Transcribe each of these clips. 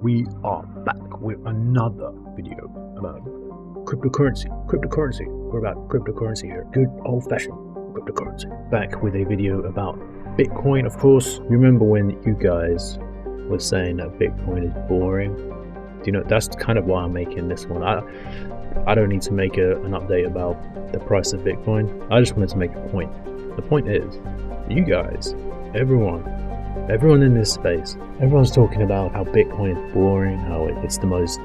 we are back with another video about cryptocurrency. We're about cryptocurrency here. Good old-fashioned cryptocurrency. Back with a video about Bitcoin, of course. Remember when you guys were saying that Bitcoin is boring? Do you know, that's kind of why I'm making this one. I don't need to make an update about the price of Bitcoin. I just wanted to make a point. The point is, you guys, everyone in this space, everyone's talking about how Bitcoin is boring, how it's the most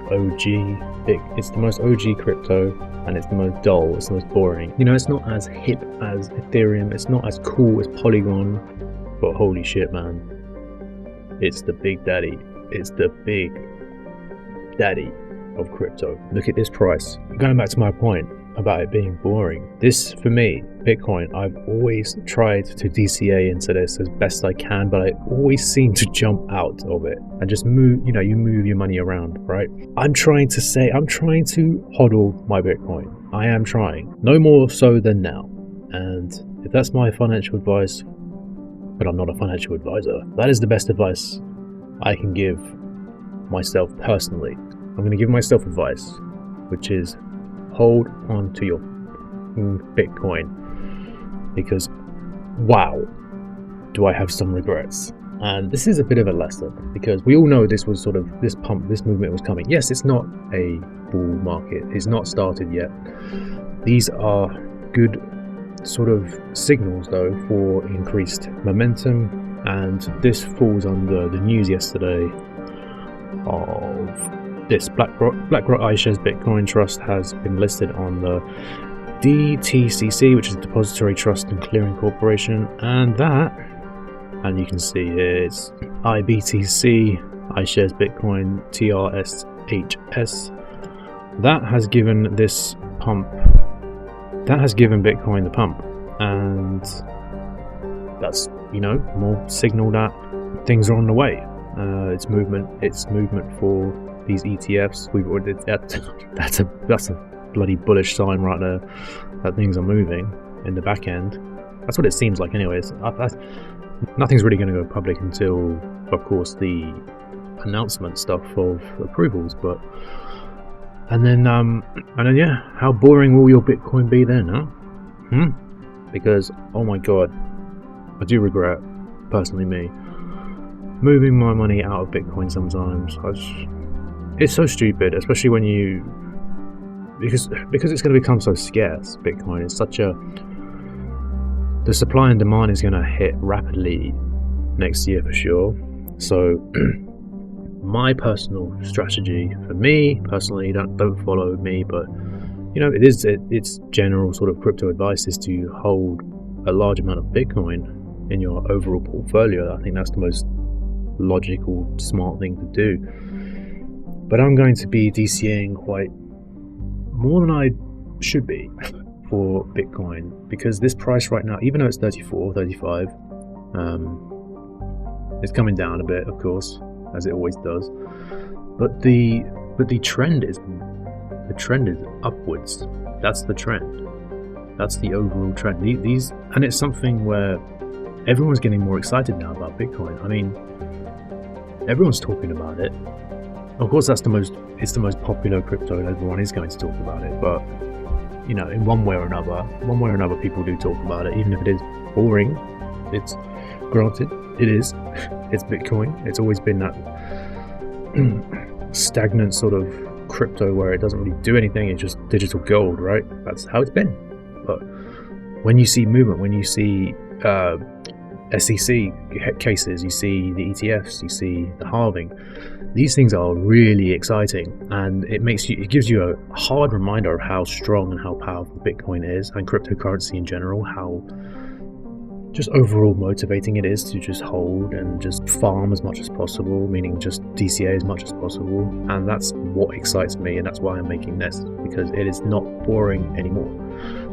it's the most OG crypto, and it's the most dull, it's the most boring. You know, it's not as hip as Ethereum, it's not as cool as Polygon, but holy shit, man, it's the big daddy. It's the big daddy of crypto. Look at this price. Going back to my point about it being boring, this, for me, Bitcoin, I've always tried to DCA into this as best I can, but I always seem to jump out of it and just move, you know, you move your money around, right? I'm trying to hodl my Bitcoin. I am trying, no more so than now. And if that's my financial advice, but I'm not a financial advisor, that is the best advice I can give myself personally. I'm going to give myself advice, which is hold on to your Bitcoin, because wow, do I have some regrets. And this is a bit of a lesson, because we all know this was sort of this movement was coming. Yes, it's not a bull market, it's not started yet. These are good sort of signals though for increased momentum, and this falls under the news yesterday of this BlackRock iShares Bitcoin Trust has been listed on the DCA, which is Depository Trust and Clearing Corporation, and you can see it's IBTC iShares Bitcoin TRSHS. That has given this pump. That has given Bitcoin the pump, and that's, you know, more signal that things are on the way. It's movement for these ETFs. We've already that's a bloody bullish sign right there that things are moving in the back end. That's what it seems like, anyways. Nothing's really going to go public until, of course, the announcement stuff of approvals. But and then yeah, how boring will your Bitcoin be then, huh? Because oh my god, I do regret, personally me, moving my money out of Bitcoin sometimes. It's so stupid, especially when because it's going to become so scarce. Bitcoin is the supply and demand is going to hit rapidly next year for sure. So my personal strategy, for me personally, don't follow me, but you know, it's general sort of crypto advice is to hold a large amount of Bitcoin in your overall portfolio. I think that's the most logical, smart thing to do. But I'm going to be DCAing quite more than I should be for Bitcoin, because this price right now, even though it's 34, 35, it's coming down a bit, of course, as it always does. But the trend is upwards. That's the trend. That's the overall trend. And it's something where everyone's getting more excited now about Bitcoin. I mean, everyone's talking about it. Of course, it's the most popular crypto, and everyone is going to talk about it. But you know, in one way or another, people do talk about it, even if it is boring. It's granted, it is. It's Bitcoin. It's always been that stagnant sort of crypto where it doesn't really do anything. It's just digital gold, right? That's how it's been. But when you see movement, when you see SEC cases, you see the ETFs, you see the halving. These things are really exciting, and it gives you a hard reminder of how strong and how powerful Bitcoin is, and cryptocurrency in general, how just overall motivating it is to just hold and just farm as much as possible, meaning just DCA as much as possible. And that's what excites me, and that's why I'm making this, because it is not boring anymore.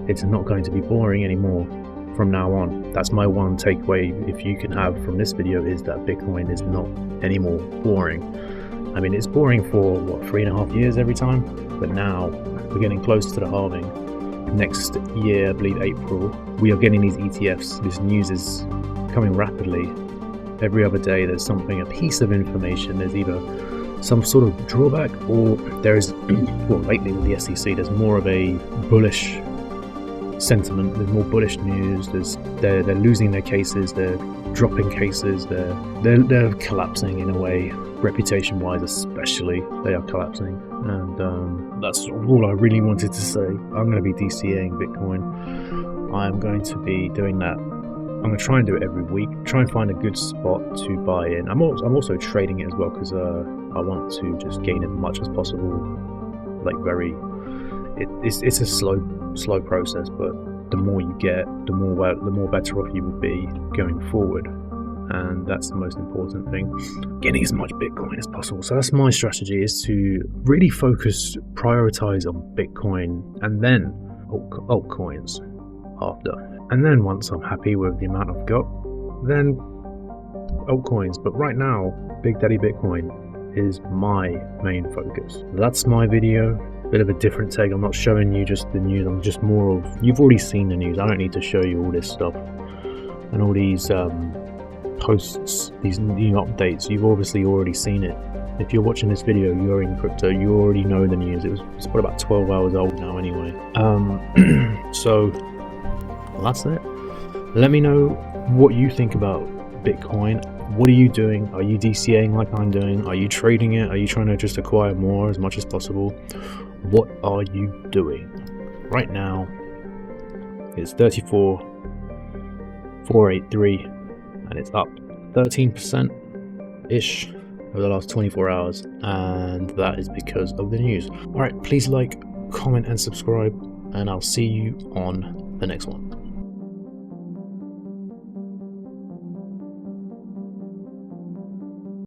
It's not going to be boring anymore from now on. That's my one takeaway, if you can have from this video, is that Bitcoin is not anymore boring. I mean, it's boring for what, 3.5 years every time, but now we're getting close to the halving. Next year, I believe April, we are getting these ETFs. This news is coming rapidly. Every other day there's something, a piece of information. There's either some sort of drawback, or there is, well, lately with the SEC, there's more of a bullish sentiment. There's more bullish news. They're losing their cases. They're dropping cases. They're collapsing in a way, reputation-wise, especially. They are collapsing, and that's all I really wanted to say. I'm going to be DCAing Bitcoin. I'm going to be doing that. I'm going to try and do it every week. Try and find a good spot to buy in. I'm also trading it as well because I want to just gain as much as possible. Like it's a slow process, but the more you get, the more better off you will be going forward, and that's the most important thing. Getting as much Bitcoin as possible. So that's my strategy: is to really prioritize on Bitcoin, and then altcoins after. And then once I'm happy with the amount I've got, then altcoins. But right now, Big Daddy Bitcoin is my main focus. That's my video. Bit of a different take. I'm not showing you just the news. I'm just more of, you've already seen the news. I don't need to show you all this stuff and all these posts, these new updates. You've obviously already seen it. If you're watching this video, you're in crypto, you already know the news. It's probably about 12 hours old now anyway. So that's it. Let me know what you think about Bitcoin. What are you doing? Are you DCAing like I'm doing? Are you trading it? Are you trying to just acquire more as much as possible? What are you doing? Right now, it's 34,483, and it's up 13%-ish over the last 24 hours, and that is because of the news. Alright, please like, comment, and subscribe, and I'll see you on the next one.